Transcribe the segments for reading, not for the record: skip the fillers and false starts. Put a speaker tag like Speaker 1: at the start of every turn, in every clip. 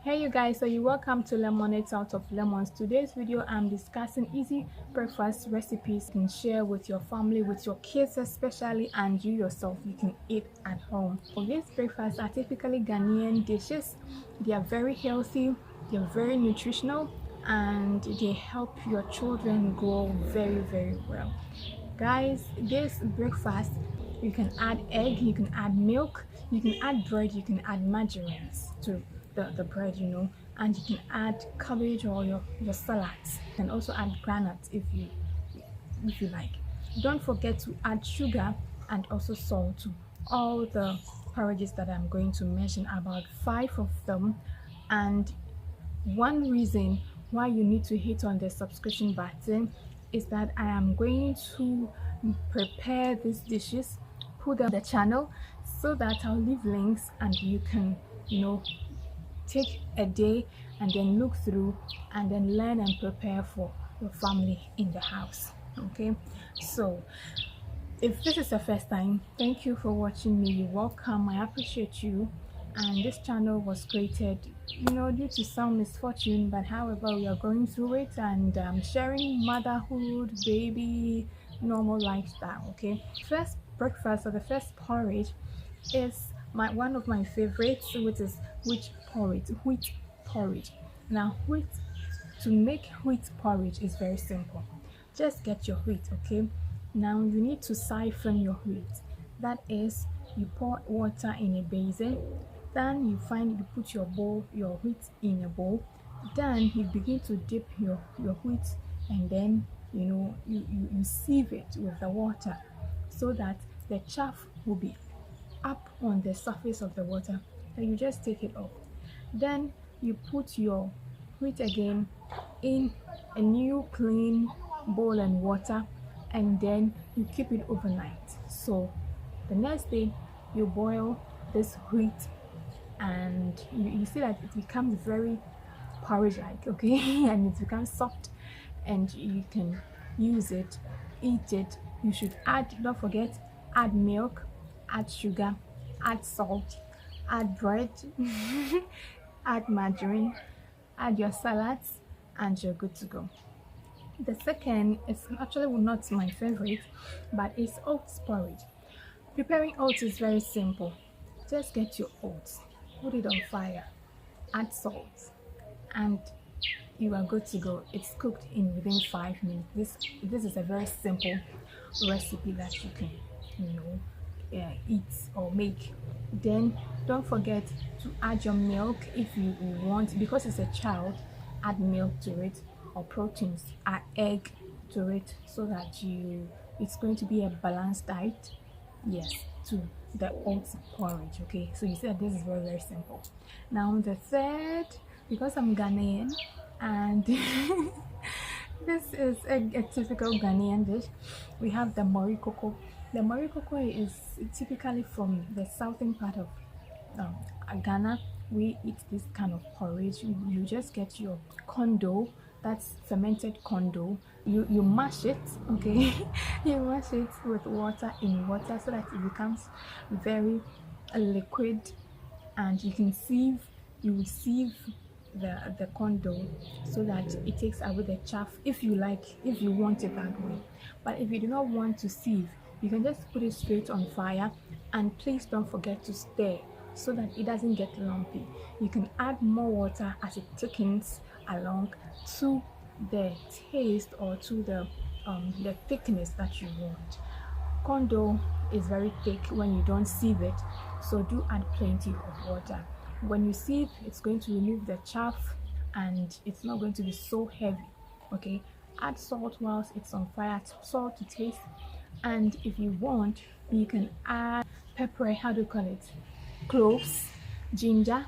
Speaker 1: Hey you guys, so you welcome to Lemonades Out of Lemons. Today's video I'm discussing easy breakfast recipes you can share with your family, with your kids especially, and you yourself you can eat at home. For these breakfasts are typically Ghanaian dishes. They are very healthy, they're very nutritional, and they help your children grow very well. Guys, this breakfast you can add egg, you can add milk, you can add bread, you can add margarines to the bread, and you can add cabbage or your salads. You can also add granite if you like. Don't forget to add sugar and also salt to all the porridges that I'm going to mention, about 5 of them. And one reason why you need to hit on the subscription button is that I am going to prepare these dishes, put them on the channel, so that I'll leave links and you can, take a day and then look through and then learn and prepare for your family in the house. Okay, so if this is the first time, thank you for watching me. You're welcome. I appreciate you. And this channel was created, due to some misfortune, but however, we are going through it and sharing motherhood, baby, normal lifestyle. Okay, first breakfast or the first porridge is one of my favorites, which is wheat porridge. Now, to make wheat porridge is very simple. Just get your wheat, okay? Now you need to siphon your wheat. That is, you pour water in a basin, then you put your wheat in a bowl, then you begin to dip your wheat, and then you sieve it with the water so that the chaff will be up on the surface of the water. Then you just take it off. Then you put your wheat again in a new clean bowl and water, and then you keep it overnight. So the next day you boil this wheat, and you see that it becomes very porridge like, okay? And it becomes soft, and you can use it, eat it. You should don't forget, add milk, add sugar, add salt, add bread, add margarine, add your salads, and you're good to go. The second is actually not my favorite, but it's oats porridge. Preparing oats is very simple. Just get your oats, put it on fire, add salt, and you are good to go. It's cooked in within 5 minutes. This is a very simple recipe that you can eat or make. Then don't forget to add your milk if you want, because it's a child. Add milk to it, or proteins, add egg to it, so that it's going to be a balanced diet. Yes, to the oats porridge. Okay, so you see that this is very simple. Now the third, because I'm Ghanaian, and this is a typical Ghanaian dish, we have the morikoko. The morikoko is typically from the southern part of Ghana. We eat this kind of porridge. You just get your kondo, that's fermented kondo. You mash it, okay? You mash it with water so that it becomes very liquid, and you will sieve the kondo so that it takes away the chaff, if you want it that way. But if you do not want to sieve, you can just put it straight on fire, and please don't forget to stir so that it doesn't get lumpy. You can add more water as it thickens along to the taste, or to the thickness that you want. Kondo is very thick when you don't sieve it, so do add plenty of water. When you sieve, it's going to remove the chaff, and it's not going to be so heavy. Okay, add salt whilst it's on fire, salt to taste, and if you want, you can add pepper, cloves, ginger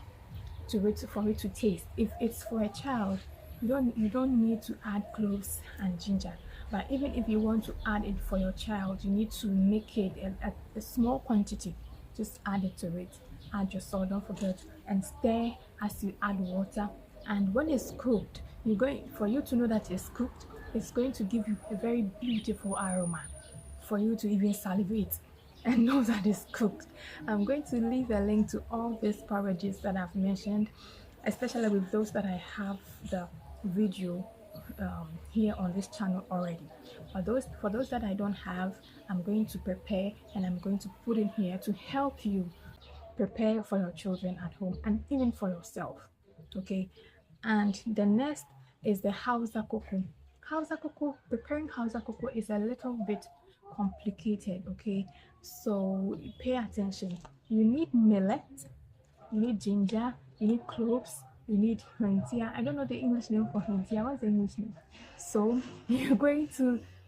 Speaker 1: to it for it to taste. If it's for a child, you don't need to add cloves and ginger. But even if you want to add it for your child, you need to make it a small quantity. Just add it to it. Add your salt, don't forget, and stir as you add water. And when it's cooked, for you to know that it's cooked, it's going to give you a very beautiful aroma for you to even salivate and know that it's cooked. I'm going to leave a link to all these porridges that I've mentioned especially with those that I have the video here on this channel already. For those that I don't have, I'm going to prepare and I'm going to put in here to help you prepare for your children at home and even for yourself. Okay, and the next is the Hausa cocoa. Hausa cocoa, preparing Hausa cocoa is a little bit complicated. Okay, so pay attention. You need millet, you need ginger, you need cloves, you need hentia. I don't know the English name for hentia. What's the English name? So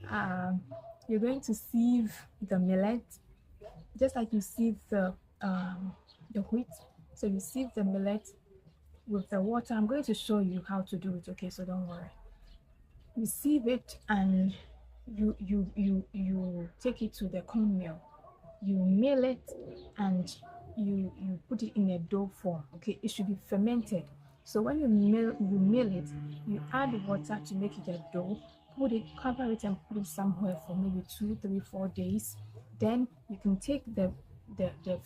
Speaker 1: um, you're going to sieve the millet just like you sieve the wheat. So you sieve the millet with the water. I'm going to show you how to do it. Okay, so don't worry. You sieve it and you take it to the corn mill. You mill it and you put it in a dough form. Okay, it should be fermented. So when you mill it, you add water to make it a dough. Put it, cover it, and put it somewhere for maybe 2, 3, 4 days. Then you can take the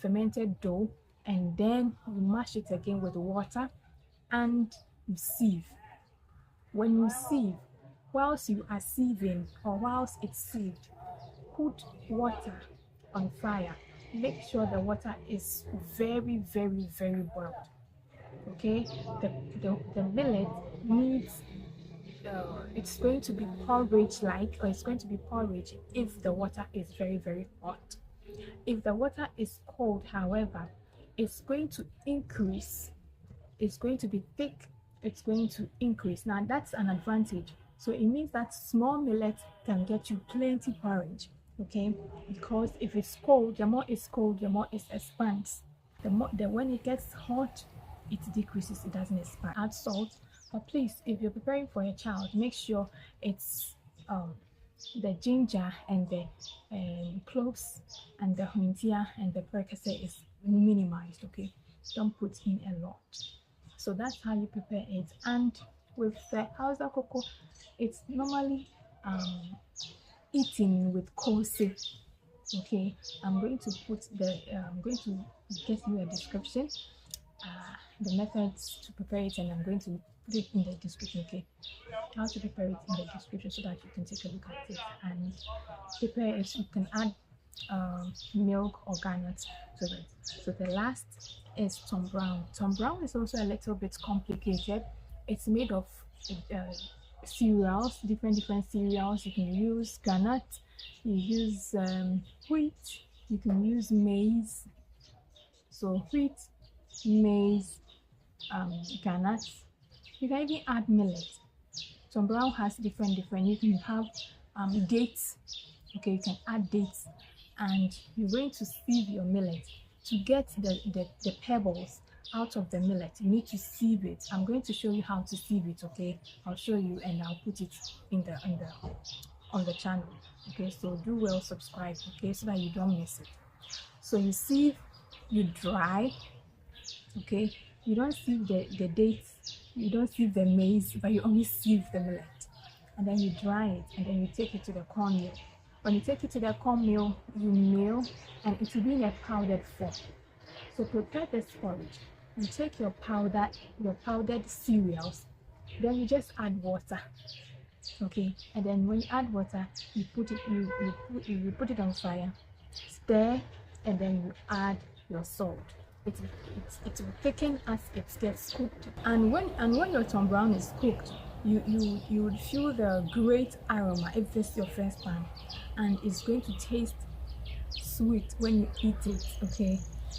Speaker 1: fermented dough and then you mash it again with water and you sieve. When you sieve, whilst you are sieving or whilst it's sieved, put water on fire. Make sure the water is very, very, very boiled. Okay, the millet needs it's going to be porridge like, or it's going to be porridge if the water is very, very hot. If the water is cold, however, it's going to increase. It's going to be thick. It's going to increase. Now that's an advantage. So it means that small millet can get you plenty porridge. Okay, because if it's cold, the more it's cold, the more it expands. When it gets hot, it decreases. It doesn't expand. Add salt, but please, if you're preparing for a child, make sure it's the ginger and the cloves and the huntia and the percocet is minimized. Okay, don't put in a lot. So that's how you prepare it. And with the Hausa cocoa, it's normally eaten with kose. Okay, I'm going to get you a description, the methods to prepare it, and I'm going to put it in the description. Okay, how to prepare it in the description so that you can take a look at it and prepare it. You can add milk or garnet to it. So the last is Tom Brown. Tom Brown is also a little bit complicated. It's made of cereals, different cereals. You can use granite, you use wheat, you can use maize. So wheat, maize, granite. You can even add millet. Tom Brown has different. You can have dates. Okay, you can add dates, and you're going to sieve your millet to get the pebbles out of the millet. You need to sieve it. I'm going to show you how to sieve it. Okay, I'll show you and I'll put it on the channel. Okay, so do well, subscribe. Okay, so that you don't miss it. So you sieve, you dry. Okay, you don't sieve the dates, you don't sieve the maize, but you only sieve the millet, and then you dry it, and then you take it to the corn mill. When you take it to the corn mill, you mill, and it will be in a powdered form. So prepare this porridge. You take your powdered cereals, then you just add water. Okay, and then when you add water, you put it on fire, stir, and then you add your salt. It will thicken as it gets cooked. And when your Tom Brown is cooked, you would feel the great aroma if this is your first time, and it's going to taste sweet when you eat it. Okay,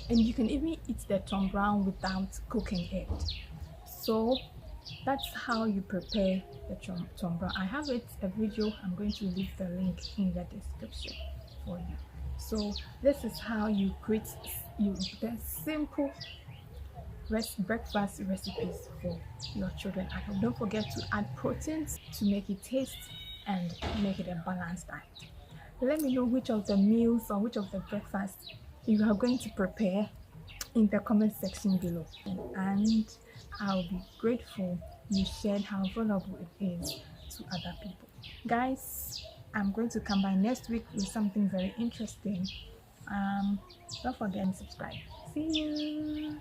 Speaker 1: and you can even eat the Tom Brown without cooking it. So that's how you prepare the Tom Brown. I have a video. I'm going to leave the link in the description for you. So this is how you prepare simple breakfast recipes for your children at home. Don't forget to add proteins to make it taste and make it a balanced diet. Let me know which of the meals or which of the breakfasts you are going to prepare in the comment section below, and I'll be grateful you shared how valuable it is to other people. Guys, I'm going to come by next week with something very interesting. Don't forget to subscribe. See you.